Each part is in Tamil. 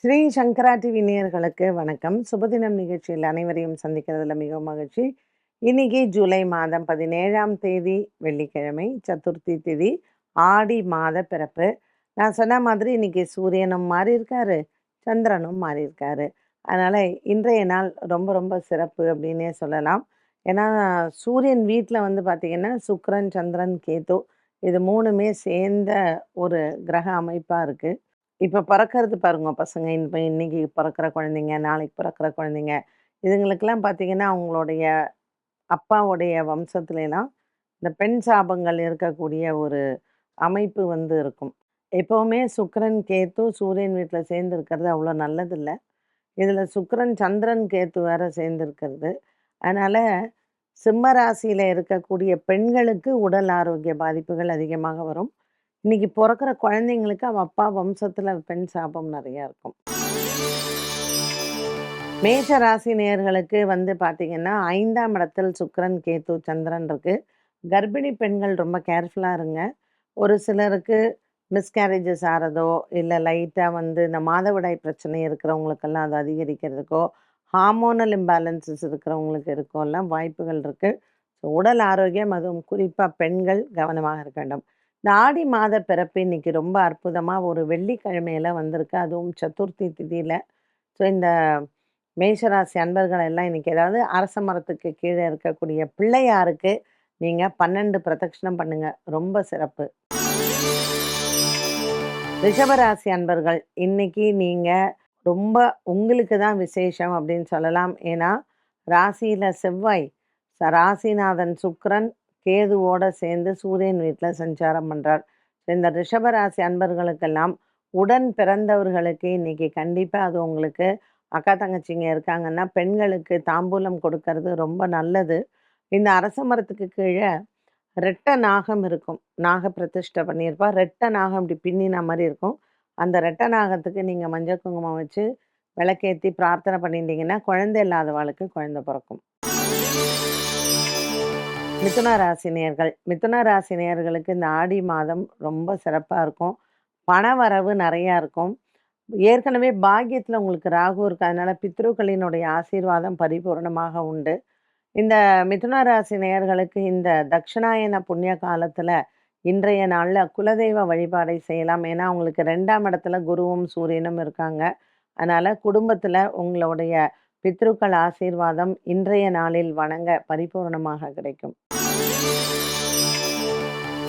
ஸ்ரீ சங்கரா டிவி நேயர்களுக்கு வணக்கம். சுபதினம் நிகழ்ச்சியில் அனைவரையும் சந்திக்கிறதுல மிகவும் மகிழ்ச்சி. இன்னைக்கு ஜூலை மாதம் 17ஆம் தேதி வெள்ளிக்கிழமை, சதுர்த்தி திதி, ஆடி மாத பிறப்பு. நான் சொன்ன மாதிரி இன்னைக்கு சூரியனும் மாறி இருக்காரு, சந்திரனும் மாறி இருக்காரு. அதனால இன்றைய நாள் ரொம்ப ரொம்ப சிறப்பு அப்படின்னே சொல்லலாம். ஏன்னா சூரியன் வீட்டில் வந்து பார்த்தீங்கன்னா சுக்கிரன், சந்திரன், கேது இது மூணுமே சேர்ந்த ஒரு கிரக அமைப்பாக இருக்கு. இப்ப பொறக்கறது பாருங்க பசங்க. இப்ப இன்னைக்கு பொறக்கிற குழந்தைங்க, நாளைக்கு பொறக்கிற குழந்தைங்க. இதுங்களுக்கெல்லாம் பார்த்தீங்கன்னா, அவங்களுடைய அப்பாவுடைய வம்சத்துலலாம் இந்த பெண் சாபங்கள் இருக்கக்கூடிய ஒரு அமைப்பு வந்து இருக்கும். எப்பவுமே சுக்கிரன், கேத்து சூரியன் வீட்ல சேர்ந்து இருக்கிறது அவ்வளோ நல்லதில்ல. இதுல சுக்கிரன், சந்திரன், கேத்து வேற சேர்ந்து இருக்கிறது. அதனால சிம்ம ராசியில இருக்கக்கூடிய பெண்களுக்கு உடல் ஆரோக்கிய பாதிப்புகள் அதிகமாக வரும். இன்னைக்கு பொறக்கிற குழந்தைங்களுக்கு அவ அப்பா வம்சத்துல பெண் சாபம் நெறைய இருக்கும். மேஷ ராசி நேயர்களுக்கு வந்து பார்த்தீங்கன்னா, 5ஆம் இடத்தில் சுக்கிரன், கேது, சந்திரன் இருக்கு. கர்ப்பிணி பெண்கள் ரொம்ப கேர்ஃபுல்லா இருங்க. ஒரு சிலருக்கு மிஸ்கேரேஜஸ் ஆறதோ, இல்ல லைட்டா வந்து இந்த மாதவிடாய் பிரச்சனை இருக்கிறவங்களுக்கெல்லாம் அது அதிகரிக்கிறதுக்கோ, ஹார்மோனல் இம்பேலன்ஸஸ் இருக்கிறவங்களுக்கு இருக்கோலாம் வாய்ப்புகள் இருக்கு. ஸோ உடல் ஆரோக்கியம் அதுவும் குறிப்பா பெண்கள் கவனமாக இருக்க வேண்டும். இந்த ஆடி மாத பிறப்பு இன்னைக்கு ரொம்ப அற்புதமா ஒரு வெள்ளிக்கிழமையில வந்திருக்கு. அதுவும் சதுர்த்தி திதியில. ஸோ இந்த மேஷராசி அன்பர்கள் எல்லாம் இன்னைக்கு ஏதாவது அரச மரத்துக்கு கீழே இருக்கக்கூடிய பிள்ளையாருக்கு நீங்க 12 பிரதட்சணம் பண்ணுங்க. ரொம்ப சிறப்பு. ரிஷபராசி அன்பர்கள் இன்னைக்கு நீங்க ரொம்ப உங்களுக்கு தான் விசேஷம் அப்படின்னு சொல்லலாம். ஏன்னா ராசியில செவ்வாய், ராசிநாதன் சுக்கிரன், கேதுவோட சேர்ந்து சூரியன் வீட்டுல சஞ்சாரம் பண்றார். இந்த ரிஷபராசி அன்பர்களுக்கெல்லாம் உடன் பிறந்தவர்களுக்கு இன்னைக்கு கண்டிப்பா அது உங்களுக்கு அக்கா தங்கச்சிங்க இருக்காங்கன்னா பெண்களுக்கு தாம்பூலம் கொடுக்கறது ரொம்ப நல்லது. இந்த அரச மரத்துக்கு கீழே ரெட்டை நாகம் இருக்கும். நாக பிரதிஷ்டை பண்ணியிருப்பா. ரெட்டை நாகம் இப்படி பின்னின மாதிரி இருக்கும். அந்த ரெட்டை நாகத்துக்கு நீங்க மஞ்சள் குங்குமம் வச்சு விளக்கேத்தி பிரார்த்தனை பண்ணிட்டீங்கன்னா குழந்தை இல்லாதவாளுக்கு குழந்தை பிறக்கும். மிதுன ராசி நேயர்கள் மிதுன ராசி நேயர்களுக்கு இந்த ஆடி மாதம் ரொம்ப சிறப்பா இருக்கும். பணவரவு நிறையா இருக்கும். ஏற்கனவே பாக்கியத்துல உங்களுக்கு ராகு இருக்கு. அதனால பித்ருக்களினுடைய ஆசீர்வாதம் பரிபூரணமாக உண்டு. இந்த மிதுன ராசி நேயர்களுக்கு இந்த தட்சிணாயன புண்ணிய காலத்துல இன்றைய நாள்ல குலதெய்வ வழிபாடை செய்யலாம். ஏன்னா உங்களுக்கு 2ஆம் இடத்துல குருவும் சூரியனும் இருக்காங்க. அதனால குடும்பத்துல உங்களுடைய பித்ருக்கள் ஆசீர்வாதம் இன்றைய நாளில் வணங்க பரிபூரணமாக கிடைக்கும்.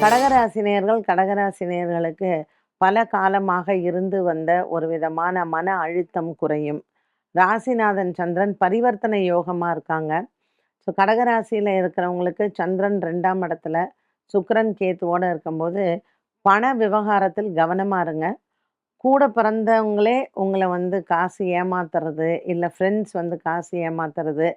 கடகராசினியர்கள் கடகராசினியர்களுக்கு பல காலமாக இருந்து வந்த ஒரு விதமான மன அழுத்தம் குறையும். ராசிநாதன் சந்திரன் பரிவர்த்தனை யோகமா இருக்காங்க. ஸோ கடகராசியில இருக்கிறவங்களுக்கு சந்திரன் 2ஆம் இடத்துல சுக்கிரன் கேத்துவோட இருக்கும்போது பண விவகாரத்தில் கவனமா இருங்க. கூட பிறந்தவங்களே உங்களை வந்து காசு ஏமாத்துறது, இல்லை ஃப்ரெண்ட்ஸ் வந்து காசு ஏமாத்துறது,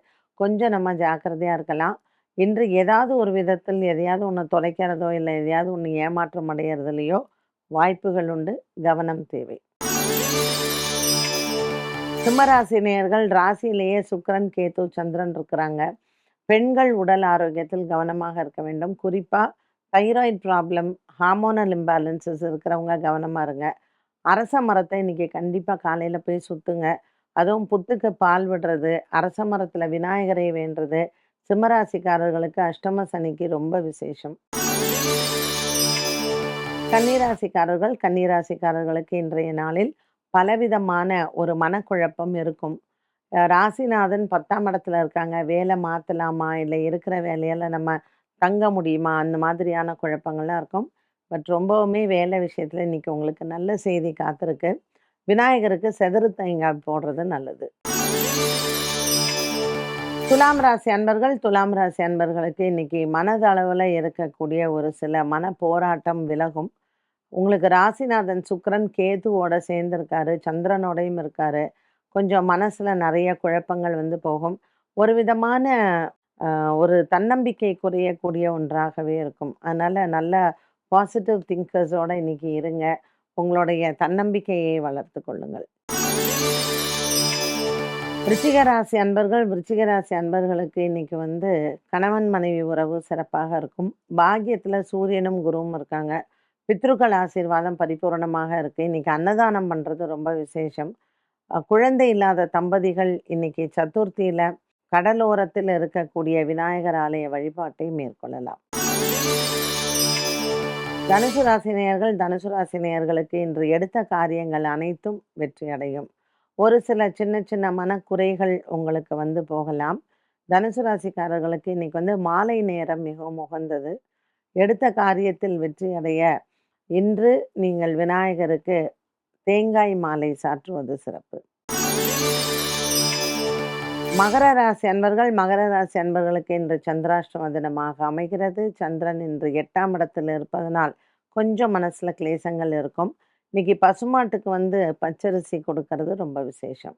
கொஞ்சம் நம்ம ஜாக்கிரதையா இருக்கலாம். இன்று ஏதாவது ஒரு விதத்தில் எதையாவது ஒண்ணு தொலைக்கிறதோ, இல்லை எதையாவது ஒண்ணு ஏமாற்றம் அடையறதுலயோ வாய்ப்புகள் உண்டு. கவனம் தேவை. சிம்மராசி நேயர்கள் ராசியிலேயே சுக்கிரன், கேது, சந்திரன் இருக்கிறாங்க. பெண்கள் உடல் ஆரோக்கியத்தில் கவனமாக இருக்க வேண்டும். குறிப்பா தைராய்டு ப்ராப்ளம், ஹார்மோனல் இம்பேலன்சஸ் இருக்கிறவங்க கவனமா இருங்க. அரச மரத்தை இன்னைக்கு கண்டிப்பா காலையில போய் சுத்துங்க. அதுவும் புத்துக்கு பால் விடுறது, அரச மரத்துல விநாயகரை வேண்டுறது, சிம்மராசிக்காரர்களுக்கு அஷ்டம சனிக்கு ரொம்ப விசேஷம். கன்னிராசிக்காரர்களுக்கு இன்றைய நாளில் பலவிதமான ஒரு மனக்குழப்பம் இருக்கும். ராசிநாதன் 10ஆம் இடத்துல இருக்காங்க. வேலை மாத்தலாமா? இல்லை இருக்கிற வேலையால நம்ம தங்க முடியுமா? அந்த மாதிரியான குழப்பங்கள்லாம் இருக்கும். பட் ரொம்பவுமே வேலை விஷயத்துல இன்னைக்கு உங்களுக்கு நல்ல செய்தி காத்திருக்கு. விநாயகருக்கு செதறு தேங்காய் போடுறது நல்லது. துலாம் ராசி அன்பர்களுக்கு இன்னைக்கு மனதளவுல இருக்கக்கூடிய ஒரு சில மன போராட்டம் விலகும். உங்களுக்கு ராசிநாதன் சுக்கிரன் கேதுவோட சேர்ந்திருக்காரு, சந்திரனோடையும் இருக்காரு. கொஞ்சம் மனசுல நிறைய குழப்பங்கள் வந்து போகும். ஒரு விதமான ஒரு தன்னம்பிக்கை குறையக்கூடிய ஒன்றாகவே இருக்கும். அதனால நல்ல பாசிட்டிவ் திங்கர்ஸோட இன்னைக்கு இருங்க. உங்களுடைய தன்னம்பிக்கையை வளர்த்துக் கொள்ளுங்கள். விருச்சிக ராசி அன்பர்களுக்கு இன்னைக்கு வந்து கணவன் மனைவி உறவு சிறப்பாக இருக்கும். பாக்கியத்துல சூரியனும் குருவும் இருக்காங்க. பித்ருக்கள் ஆசீர்வாதம் பரிபூரணமாக இருக்கு. இன்னைக்கு அன்னதானம் பண்றது ரொம்ப விசேஷம். குழந்தை இல்லாத தம்பதிகள் இன்னைக்கு சதுர்த்தியில கடலோரத்தில் இருக்கக்கூடிய விநாயகர் ஆலய வழிபாட்டை மேற்கொள்ளலாம். தனுசு ராசினியர்கள் தனுசு ராசினியர்களுக்கு இன்று எடுத்த காரியங்கள் அனைத்தும் வெற்றி அடையும். ஒரு சில சின்ன சின்ன மனக்குறைகள் உங்களுக்கு வந்து போகலாம். தனுசு ராசிக்காரர்களுக்கு இன்னைக்கு வந்து மாலை நேரம் மிகவும் உகந்தது. எடுத்த காரியத்தில் வெற்றி அடைய இன்று நீங்கள் விநாயகருக்கு தேங்காய் மாலை சாற்றுவது சிறப்பு. மகர ராசி அன்பர்கள் மகர ராசி அன்பர்களுக்கு இன்று சந்திராஷ்டம தினமாக அமைகிறது. சந்திரன் இன்று 8ஆம் இடத்தில் இருப்பதனால் கொஞ்சம் மனசுல கிளேசங்கள் இருக்கும். இன்னைக்கு பசுமாட்டுக்கு வந்து பச்சரிசி கொடுக்கறது ரொம்ப விசேஷம்.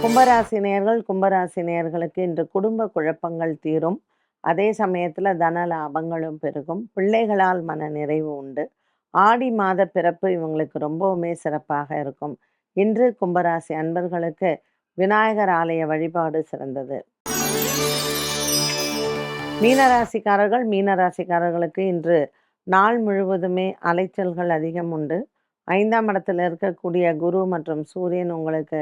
கும்பராசி நேயர்களுக்கு இன்று குடும்ப குழப்பங்கள் தீரும். அதே சமயத்துல தன லாபங்களும் பெருகும். பிள்ளைகளால் மன நிறைவு உண்டு. ஆடி மாத பிறப்பு இவங்களுக்கு ரொம்பவுமே சிறப்பாக இருக்கும். இன்று கும்பராசி அன்பர்களுக்கு விநாயகர் ஆலய வழிபாடு சிறந்தது. மீனராசிக்காரர்களுக்கு இன்று நாள் முழுவதுமே அலைச்சல்கள் அதிகம் உண்டு. 5ஆம் இடத்தில் இருக்கக்கூடிய குரு மற்றும் சூரியன் உங்களுக்கு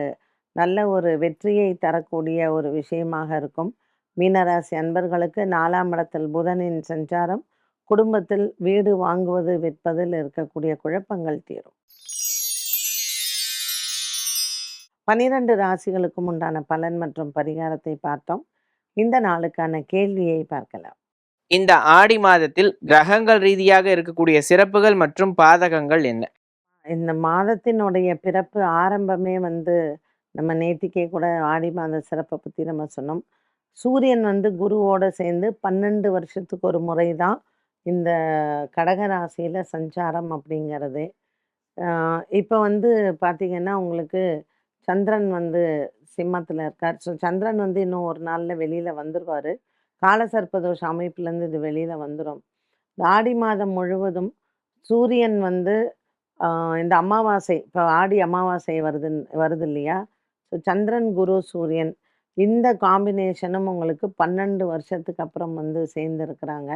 நல்ல ஒரு வெற்றியை தரக்கூடிய ஒரு விஷயமாக இருக்கும். மீனராசி அன்பர்களுக்கு 4ஆம் இடத்தில் புதனின் சஞ்சாரம் குடும்பத்தில் வீடு வாங்குவது விற்பதில் இருக்கக்கூடிய குழப்பங்கள் தீரும். 12 ராசிகளுக்கும் உண்டான பலன் மற்றும் பரிகாரத்தை பார்த்தோம். இந்த நாளுக்கான கேள்வியை பார்க்கலாம். இந்த ஆடி மாதத்தில் கிரகங்கள் ரீதியாக இருக்கக்கூடிய சிறப்புகள் மற்றும் பாதகங்கள் என்ன? இந்த மாதத்தினுடைய பிறப்பு ஆரம்பமே வந்து நம்ம நேத்திக்கே கூட ஆடி மாத சிறப்பை பற்றி நம்ம சொன்னோம். சூரியன் வந்து குருவோட சேர்ந்து 12 வருஷத்துக்கு ஒரு முறை தான் இந்த கடக ராசியில சஞ்சாரம் அப்படிங்கிறது. இப்போ வந்து பார்த்தீங்கன்னா உங்களுக்கு சந்திரன் வந்து சிம்மத்தில் இருக்கார். ஸோ சந்திரன் வந்து இன்னும் ஒரு நாளில் வெளியில் வந்துடுவார். காலசர்ப்பதோஷ அமைப்புலேருந்து இது வெளியில் வந்துடும். ஆடி மாதம் முழுவதும் சூரியன் வந்து இந்த அமாவாசை இப்போ ஆடி அமாவாசை வருது இல்லையா? ஸோ சந்திரன் குரு சூரியன் இந்த காம்பினேஷனும் உங்களுக்கு 12 வருஷத்துக்கு அப்புறம் வந்து சேர்ந்துருக்கிறாங்க.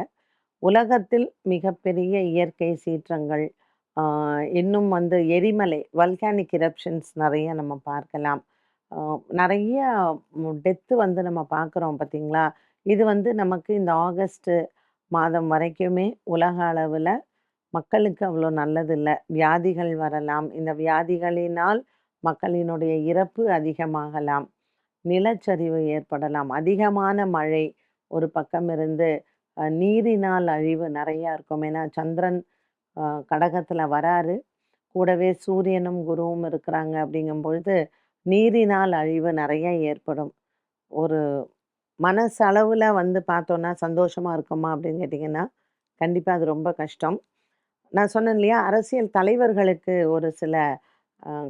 உலகத்தில் மிகப்பெரிய இயற்கை சீற்றங்கள் இன்னும் வந்து எரிமலை வல்கானிக் இரப்ஷன்ஸ் நிறைய நம்ம பார்க்கலாம். நிறைய டெத்து வந்து நம்ம பார்க்குறோம் பார்த்தீங்களா? இது வந்து நமக்கு இந்த ஆகஸ்ட் மாதம் வரைக்குமே உலக அளவில் மக்களுக்கு அவ்வளோ நல்லதில்ல. வியாதிகள் வரலாம். இந்த வியாதிகளினால் மக்களினுடைய இறப்பு அதிகமாகலாம். நிலச்சரிவு ஏற்படலாம். அதிகமான மழை ஒரு பக்கம் இருந்து நீரினால் அழிவு நிறையா இருக்கும். ஏன்னா சந்திரன் கடகத்தில் வராரு. கூடவே சூரியனும் குருவும் இருக்கிறாங்க. அப்படிங்கும் பொழுது நீரினால் அழிவு நிறைய ஏற்படும். ஒரு மனசளவில் வந்து பார்த்தோன்னா சந்தோஷமாக இருக்குமா அப்படின்னு கேட்டிங்கன்னா கண்டிப்பாக அது ரொம்ப கஷ்டம். நான் சொன்னேன் இல்லையா? அரசியல் தலைவர்களுக்கு ஒரு சில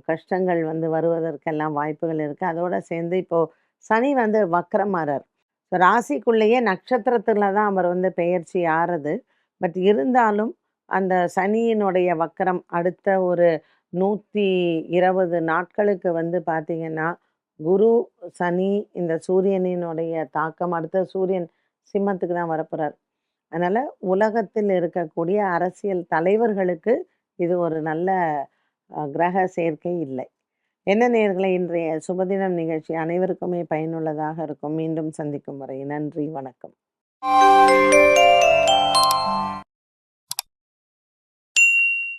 கஷ்டங்கள் வந்து வருவதற்கெல்லாம் வாய்ப்புகள் இருக்குது. அதோடு சேர்ந்து இப்போது சனி வந்து வக்ரமாறார். ஸோ ராசிக்குள்ளேயே நட்சத்திரத்தில் தான் அவர் வந்து பெயர்ச்சி ஆறுது. பட் இருந்தாலும் அந்த சனியினுடைய வக்கரம் அடுத்த ஒரு 120 நாட்களுக்கு வந்து பார்த்திங்கன்னா குரு சனி இந்த சூரியனினுடைய தாக்கம் அடுத்த சூரியன் சிம்மத்துக்கு தான் வரப்போகிறார். அதனால் உலகத்தில் இருக்கக்கூடிய அரசியல் தலைவர்களுக்கு இது ஒரு நல்ல கிரக சேர்க்கை இல்லை. என்ன நேயர்களே, இன்றைய சுபதினம் நிகழ்ச்சி அனைவருக்குமே பயனுள்ளதாக இருக்கும். மீண்டும் சந்திக்கும் வரை நன்றி, வணக்கம்.